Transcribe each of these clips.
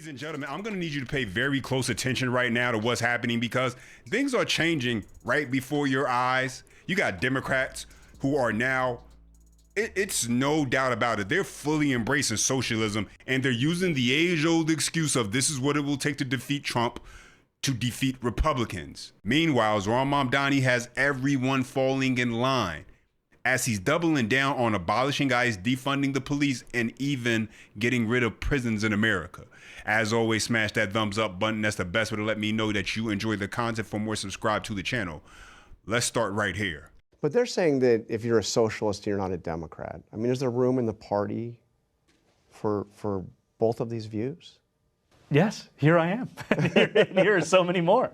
Ladies and gentlemen, I'm going to need you to pay very close attention right now to what's happening because things are changing right before your eyes. You got Democrats who are now, it's no doubt about it, they're fully embracing socialism, and they're using the age-old excuse of this is what it will take to defeat Trump to defeat Republicans. Meanwhile, Zohran Mamdani has everyone falling in line as he's doubling down on abolishing ICE, defunding the police, and even getting rid of prisons in America. As always, smash that thumbs up button. That's the best way to let me know that you enjoy the content. For more, subscribe to the channel. Let's start right here. But they're saying that if you're a socialist, you're not a Democrat. I mean, is there room in the party for both of these views? Yes, here I am. And here are so many more.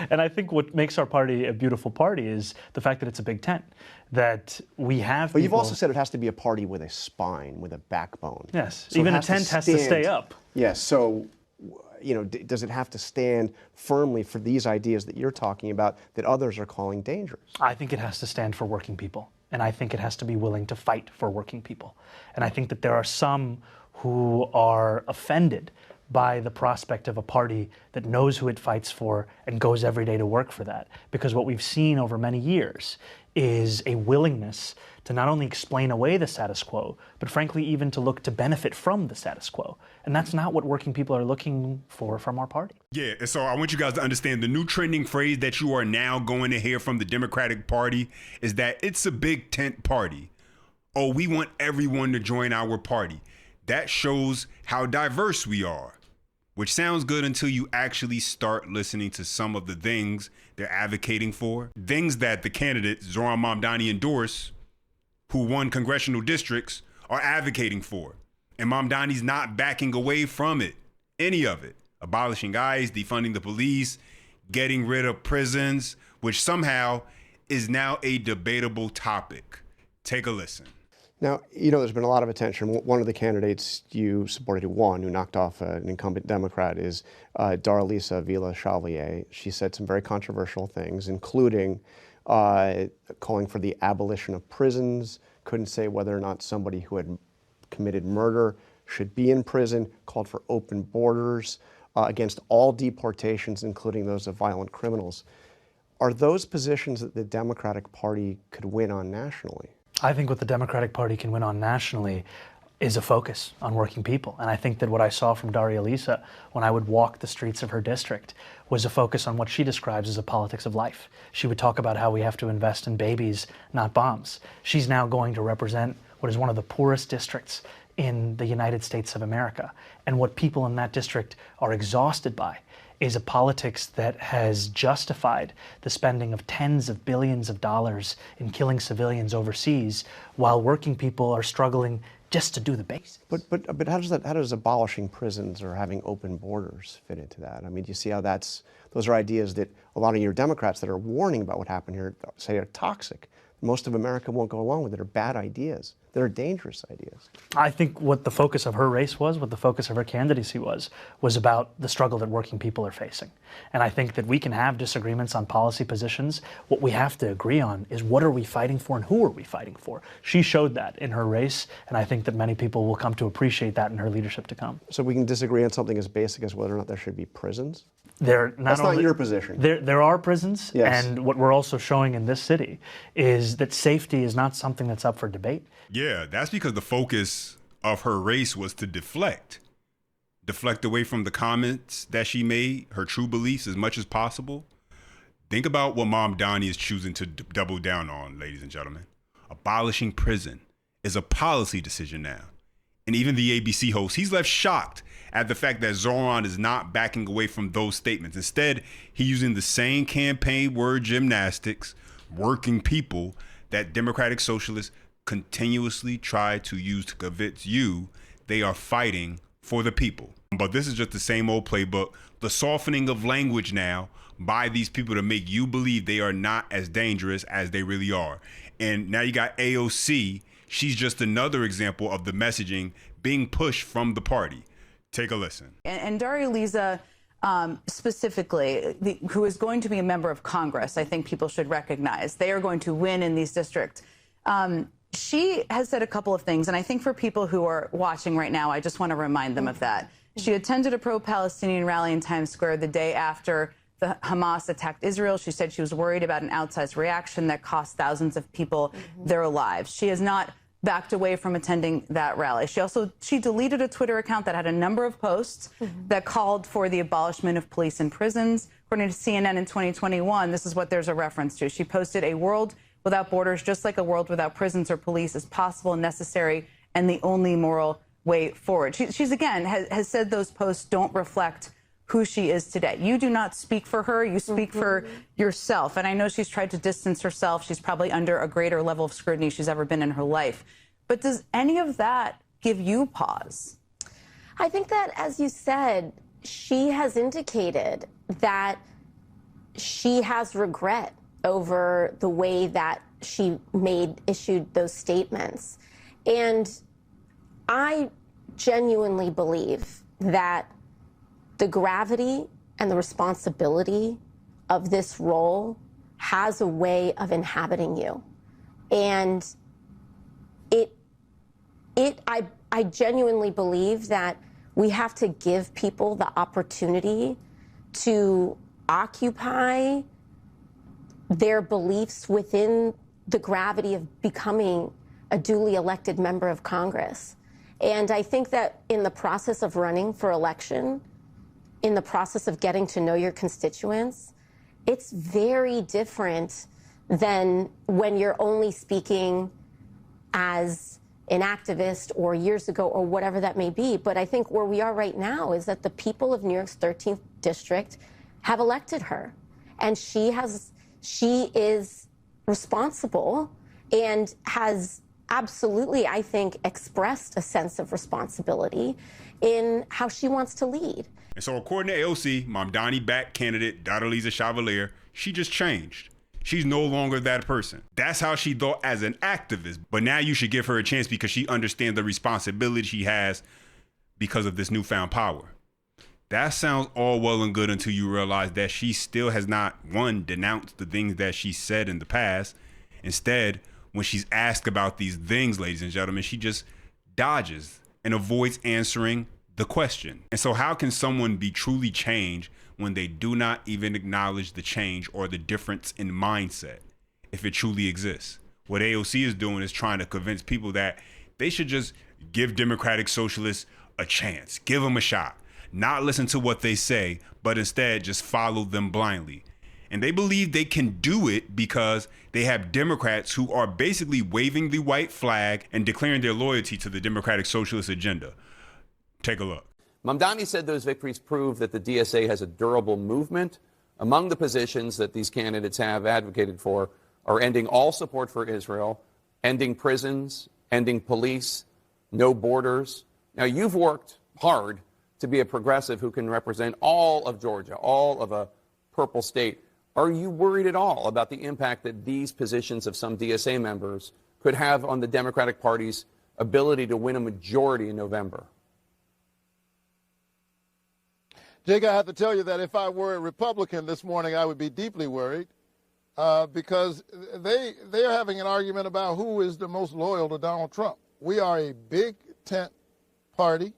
And I think what makes our party a beautiful party is the fact that it's a big tent, that we have But you've also said it has to be a party with a spine, with a backbone. Yes, so even a tent has to stay up. Yes, so, you know, does it have to stand firmly for these ideas that you're talking about that others are calling dangerous? I think it has to stand for working people. And I think it has to be willing to fight for working people. And I think that there are some who are offended by the prospect of a party that knows who it fights for and goes every day to work for that. Because what we've seen over many years is a willingness to not only explain away the status quo, but frankly even to look to benefit from the status quo. And that's not what working people are looking for from our party. Yeah, and so I want you guys to understand the new trending phrase that you are now going to hear from the Democratic Party is that it's a big tent party. Oh, we want everyone to join our party. That shows how diverse we are. Which sounds good until you actually start listening to some of the things they're advocating for. Things that the candidate, Zohran Mamdani, endorsed, who won congressional districts, are advocating for. And Mamdani's not backing away from it, any of it. Abolishing ICE, defunding the police, getting rid of prisons, which somehow is now a debatable topic. Take a listen. Now, you know, there's been a lot of attention. One of the candidates you supported who won, who knocked off an incumbent Democrat, is Darlisa Villa-Chevalier. She said some very controversial things, including calling for the abolition of prisons, couldn't say whether or not somebody who had committed murder should be in prison, called for open borders against all deportations, including those of violent criminals. Are those positions that the Democratic Party could win on nationally? I think what the Democratic Party can win on nationally is a focus on working people. And I think that what I saw from Darlisa when I would walk the streets of her district was a focus on what she describes as a politics of life. She would talk about how we have to invest in babies, not bombs. She's now going to represent what is one of the poorest districts in the United States of America. And what people in that district are exhausted by is a politics that has justified the spending of tens of billions of dollars in killing civilians overseas while working people are struggling just to do the basics. But how does abolishing prisons or having open borders fit into that? I mean, do you see how those are ideas that a lot of your Democrats that are warning about what happened here say are toxic? Most of America won't go along with it, are bad ideas. They're dangerous ideas. I think what the focus of her race was, what the focus of her candidacy was about the struggle that working people are facing. And I think that we can have disagreements on policy positions. What we have to agree on is what are we fighting for and who are we fighting for? She showed that in her race, and I think that many people will come to appreciate that in her leadership to come. So we can disagree on something as basic as whether or not there should be prisons? That's not your position. There are prisons, yes. And what we're also showing in this city is that safety is not something that's up for debate. Yeah, that's because the focus of her race was to deflect away from the comments that she made, her true beliefs as much as possible. Think about what Mamdani is choosing to double down on, ladies and gentlemen. Abolishing prison is a policy decision now. And even the ABC host, he's left shocked at the fact that Zohran is not backing away from those statements. Instead, he's using the same campaign word gymnastics, working people, that Democratic Socialists continuously try to use to convince you they are fighting for the people. But this is just the same old playbook, the softening of language now by these people to make you believe they are not as dangerous as they really are. And now you got AOC. She's just another example of the messaging being pushed from the party. Take a listen. And Darlisa specifically, who is going to be a member of Congress, I think people should recognize. They are going to win in these districts. She has said a couple of things, and I think for people who are watching right now, I just want to remind them of that. She attended a pro-Palestinian rally in Times Square the day after the Hamas attacked Israel. She said she was worried about an outsized reaction that cost thousands of people their lives. She has not backed away from attending that rally. She deleted a Twitter account that had a number of posts that called for the abolishment of police and prisons. According to CNN in 2021, this is what there's a reference to. She posted, "A world without borders, just like a world without prisons or police, is possible and necessary and the only moral way forward." She's again has said those posts don't reflect who she is today. You do not speak for her. You speak for yourself. And I know she's tried to distance herself. She's probably under a greater level of scrutiny she's ever been in her life. But does any of that give you pause? I think that, as you said, she has indicated that she has regret over the way that she issued those statements. And I genuinely believe that the gravity and the responsibility of this role has a way of inhabiting you. And I genuinely believe that we have to give people the opportunity to occupy their beliefs within the gravity of becoming a duly elected member of Congress. And I think that in the process of running for election, in the process of getting to know your constituents, it's very different than when you're only speaking as an activist or years ago or whatever that may be. But I think where we are right now is that the people of New York's 13th district have elected her. And she is responsible and has absolutely, I think, expressed a sense of responsibility in how she wants to lead. And so according to AOC, Mamdani-backed candidate Daralisa Chevalier, she just changed. She's no longer that person. That's how she thought as an activist. But now you should give her a chance because she understands the responsibility she has because of this newfound power. That sounds all well and good until you realize that she still has not, one, denounced the things that she said in the past. Instead, when she's asked about these things, ladies and gentlemen, she just dodges and avoids answering the question. And so how can someone be truly changed when they do not even acknowledge the change or the difference in mindset, if it truly exists? What AOC is doing is trying to convince people that they should just give Democratic Socialists a chance, give them a shot, not listen to what they say, but instead just follow them blindly. And they believe they can do it because they have Democrats who are basically waving the white flag and declaring their loyalty to the Democratic Socialist agenda. Take a look. Mamdani said those victories prove that the DSA has a durable movement. Among the positions that these candidates have advocated for are ending all support for Israel, ending prisons, ending police, no borders. Now, you've worked hard to be a progressive who can represent all of Georgia, all of a purple state. Are you worried at all about the impact that these positions of some DSA members could have on the Democratic Party's ability to win a majority in November? Jake, I have to tell you that if I were a Republican this morning, I would be deeply worried because they're having an argument about who is the most loyal to Donald Trump. We are a big tent party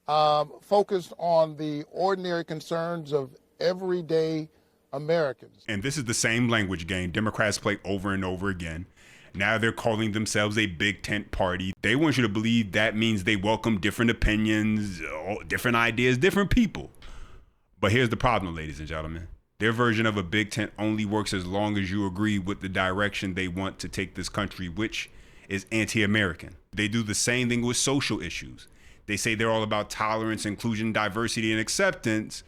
focused on the ordinary concerns of everyday Americans. And this is the same language game Democrats play over and over again. Now they're calling themselves a big tent party. They want you to believe that means they welcome different opinions, different ideas, different people. But here's the problem, ladies and gentlemen. Their version of a big tent only works as long as you agree with the direction they want to take this country, which is anti-American. They do the same thing with social issues. They say they're all about tolerance, inclusion, diversity, and acceptance.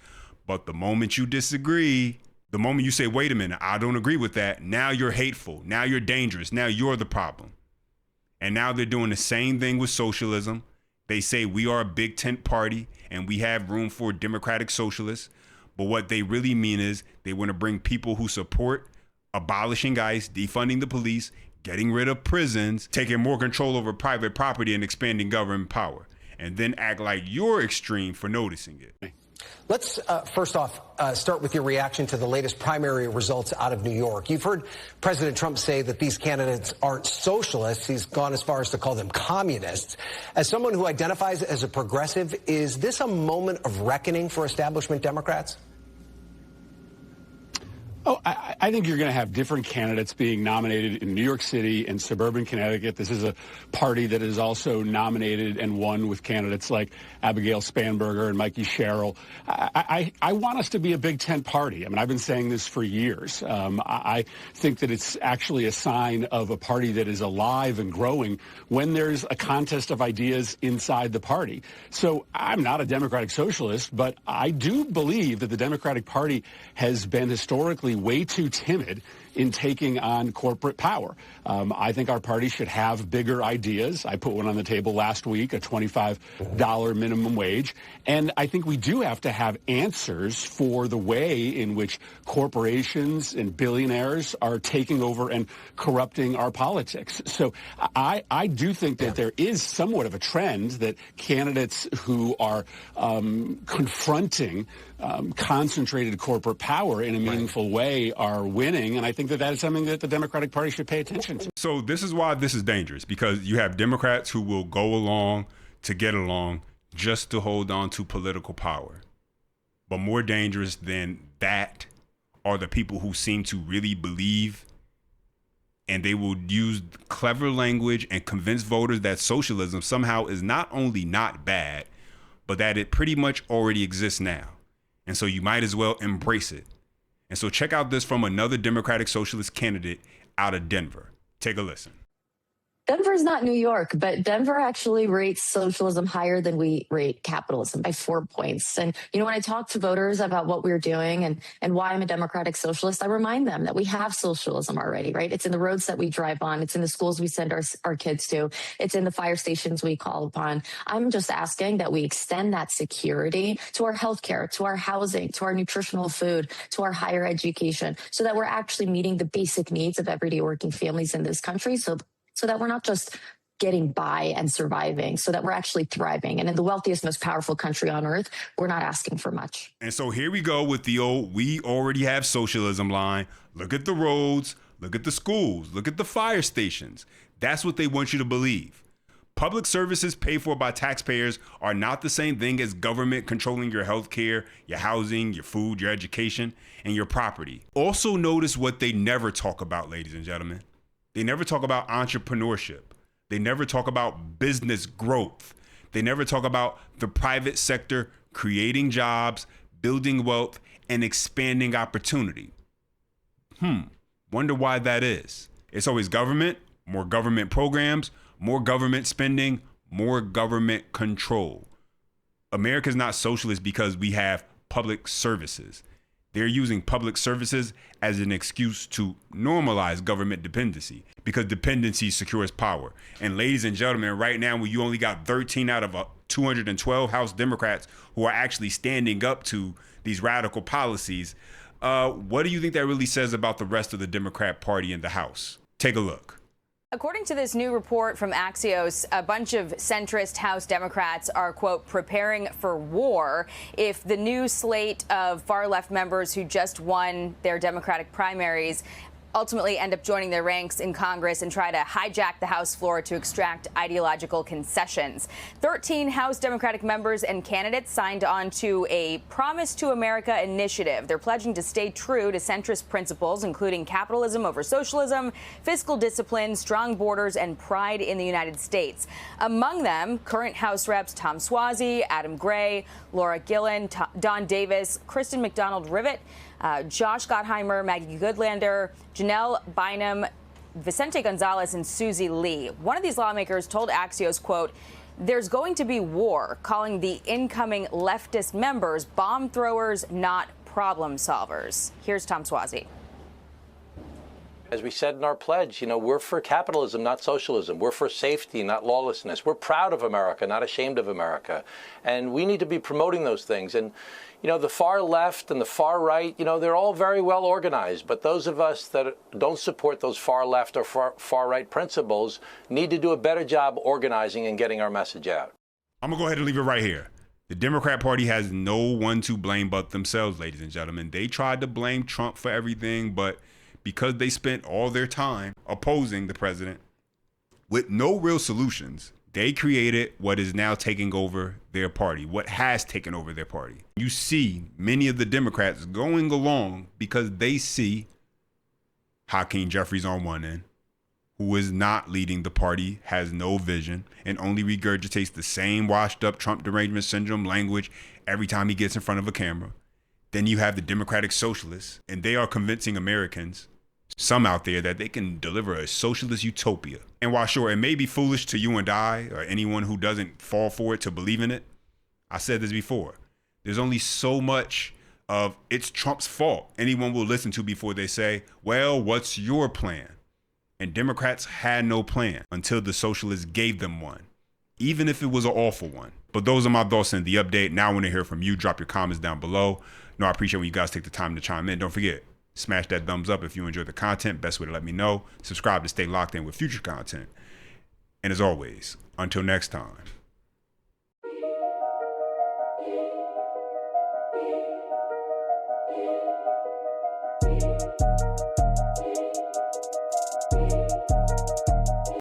But the moment you disagree, the moment you say, wait a minute, I don't agree with that, now you're hateful, now you're dangerous, now you're the problem. And now they're doing the same thing with socialism. They say we are a big tent party and we have room for Democratic Socialists. But what they really mean is they want to bring people who support abolishing ICE, defunding the police, getting rid of prisons, taking more control over private property and expanding government power, and then act like you're extreme for noticing it. Let's first off start with your reaction to the latest primary results out of New York. You've heard President Trump say that these candidates aren't socialists. He's gone as far as to call them communists. As someone who identifies as a progressive, is this a moment of reckoning for establishment Democrats? Oh, I think you're going to have different candidates being nominated in New York City and suburban Connecticut. This is a party that is also nominated and won with candidates like Abigail Spanberger and Mikey Sherrill. I want us to be a Big Tent party. I mean, I've been saying this for years. I think that it's actually a sign of a party that is alive and growing when there's a contest of ideas inside the party. So I'm not a Democratic socialist, but I do believe that the Democratic Party has been historically way too timid in taking on corporate power. I think our party should have bigger ideas. I put one on the table last week, a $25 minimum wage. And I think we do have to have answers for the way in which corporations and billionaires are taking over and corrupting our politics. So I do think that there is somewhat of a trend that candidates who are confronting concentrated corporate power in a meaningful way are winning. And I think that that is something that the Democratic Party should pay attention to. So this is why this is dangerous, because you have Democrats who will go along to get along just to hold on to political power. But more dangerous than that are the people who seem to really believe, and they will use clever language and convince voters that socialism somehow is not only not bad, but that it pretty much already exists now. And so you might as well embrace it. And so check out this from another Democratic Socialist candidate out of Denver. Take a listen. Denver's not New York, but Denver actually rates socialism higher than we rate capitalism by 4 points. And, you know, when I talk to voters about what we're doing and why I'm a Democratic Socialist, I remind them that we have socialism already, right? It's in the roads that we drive on. It's in the schools we send our kids to. It's in the fire stations we call upon. I'm just asking that we extend that security to our healthcare, to our housing, to our nutritional food, to our higher education, so that we're actually meeting the basic needs of everyday working families in this country. So that we're not just getting by and surviving, so that we're actually thriving. And in the wealthiest, most powerful country on earth, we're not asking for much. And so here we go with the old, we already have socialism line. Look at the roads, look at the schools, look at the fire stations. That's what they want you to believe. Public services paid for by taxpayers are not the same thing as government controlling your health care, your housing, your food, your education, and your property. Also notice what they never talk about, ladies and gentlemen. They never talk about entrepreneurship. They never talk about business growth. They never talk about the private sector creating jobs, building wealth, and expanding opportunity. Wonder why that is. It's always government, more government programs, more government spending, more government control. America's not socialist because we have public services. They're using public services as an excuse to normalize government dependency, because dependency secures power. And ladies and gentlemen, right now, when you only got 13 out of 212 House Democrats who are actually standing up to these radical policies, what do you think that really says about the rest of the Democrat Party in the House? Take a look. According to this new report from Axios, a bunch of centrist House Democrats are, quote, preparing for war if the new slate of far-left members who just won their Democratic primaries ultimately end up joining their ranks in Congress and try to hijack the House floor to extract ideological concessions. 13 House Democratic members and candidates signed on to a Promise to America initiative. They're pledging to stay true to centrist principles, including capitalism over socialism, fiscal discipline, strong borders, and pride in the United States. Among them, current House Reps Tom Suozzi, Adam Gray, Laura Gillen, Don Davis, Kristen McDonald-Rivet, Josh Gottheimer, Maggie Goodlander, Janelle Bynum, Vicente Gonzalez, and Susie Lee. One of these lawmakers told Axios, quote, "There's going to be war," calling the incoming leftist members bomb throwers, not problem solvers. Here's Tom Suozzi. As we said in our pledge, you know, we're for capitalism, not socialism. We're for safety, not lawlessness. We're proud of America, not ashamed of America. And we need to be promoting those things. And, you know, the far left and the far right, you know, they're all very well organized. But those of us that don't support those far left or far right principles need to do a better job organizing and getting our message out. I'm going to go ahead and leave it right here. The Democrat Party has no one to blame but themselves, ladies and gentlemen. They tried to blame Trump for everything, but because they spent all their time opposing the president with no real solutions, they created what is now taking over their party, what has taken over their party. You see many of the Democrats going along because they see Hakeem Jeffries on one end, who is not leading the party, has no vision, and only regurgitates the same washed up Trump derangement syndrome language every time he gets in front of a camera. Then you have the Democratic Socialists, and they are convincing Americans, some out there, that they can deliver a socialist utopia. And while sure, it may be foolish to you and I, or anyone who doesn't fall for it to believe in it, I said this before, there's only so much of it's Trump's fault anyone will listen to before they say, well, what's your plan? And Democrats had no plan until the socialists gave them one, even if it was an awful one. But those are my thoughts in the update. Now I want to hear from you. Drop your comments down below. I appreciate when you guys take the time to chime in. Don't forget, smash that thumbs up if you enjoy the content. Best way to let me know. Subscribe to stay locked in with future content. And as always, until next time.